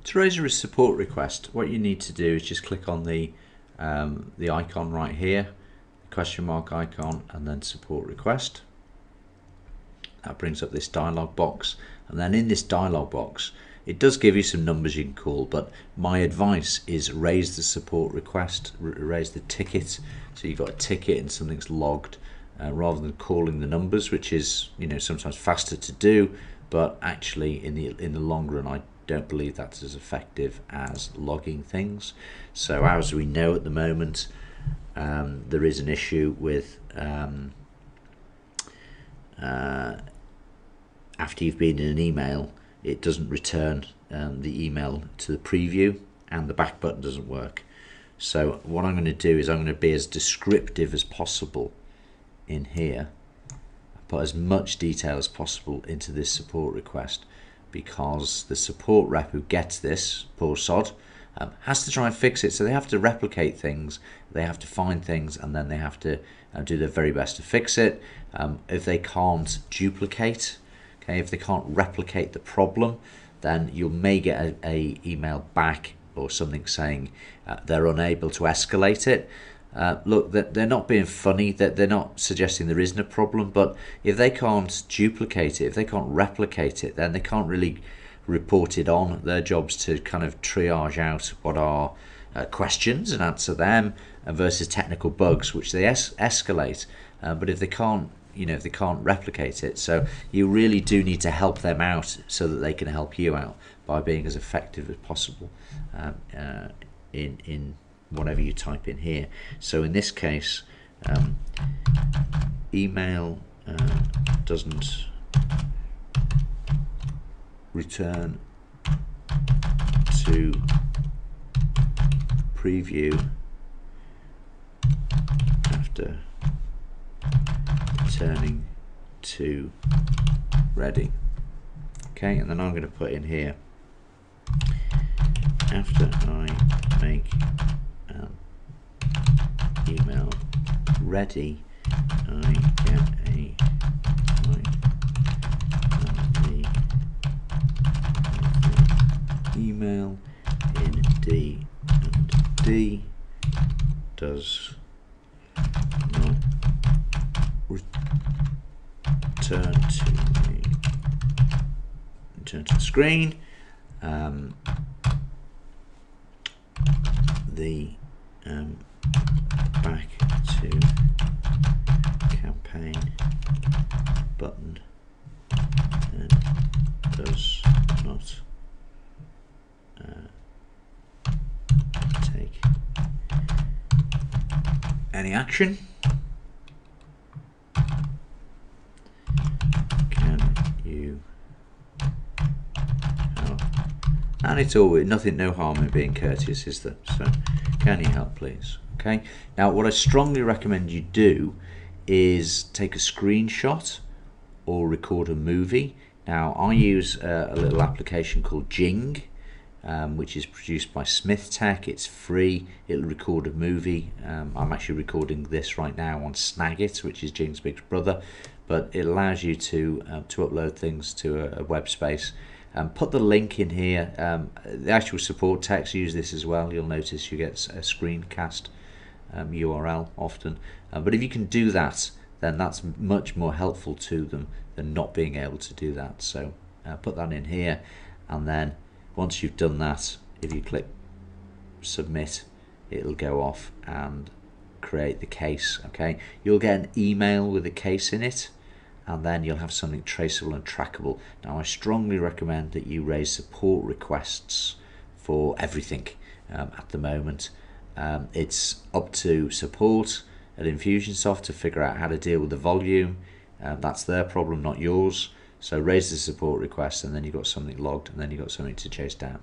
To raise a support request, what you need to do is just click on the icon right here, the question mark icon, and then support request. That brings up this dialog box, and then in this dialog box it does give you some numbers you can call, but my advice is raise the support request, raise the ticket, so you've got a ticket and something's logged, rather than calling the numbers, which is, you know, sometimes faster to do, but actually in the long run I don't believe that's as effective as logging things. So as we know at the moment, there is an issue with after you've been in an email, it doesn't return the email to the preview, and the back button doesn't work. So what I'm going to do is I'm going to be as descriptive as possible in here, put as much detail as possible into this support request, because the support rep who gets this, poor sod, has to try and fix it. So they have to replicate things, they have to find things, and then they have to do their very best to fix it. If they can't duplicate, okay, if they can't replicate the problem, then you may get a email back or something saying they're unable to escalate it. Look, they're not being funny, that they're not suggesting there isn't a problem, but if they can't duplicate it, if they can't replicate it, then they can't really report it on. Their job's to kind of triage out what are questions and answer them, versus technical bugs, which they escalate. But if they can't, you know, if they can't replicate it, so you really do need to help them out so that they can help you out by being as effective as possible in whatever you type in here. So in this case, email doesn't return to preview after returning to ready. Okay, and then I'm going to put in here, after I make email ready, I get the email in D, and D does not return to the screen. The back to campaign button does not take any action. Can you help? And it's always no harm in being courteous, is there? So, can you help, please? Okay. Now, what I strongly recommend you do is take a screenshot or record a movie. Now, I use a little application called Jing, which is produced by Smith Tech. It's free. It'll record a movie. I'm actually recording this right now on Snagit, which is Jing's big brother, but it allows you to upload things to a web space. Put the link in here. The actual support techs use this as well. You'll notice you get a screencast URL often, but if you can do that, then that's much more helpful to them than not being able to do that. So put that in here, and then once you've done that, if you click submit, it'll go off and create the case. Okay, you'll get an email with a case in it, and then you'll have something traceable and trackable. Now, I strongly recommend that you raise support requests for everything at the moment. It's up to support at Infusionsoft to figure out how to deal with the volume. That's their problem, not yours. So raise the support request, and then you've got something logged, and then you've got something to chase down.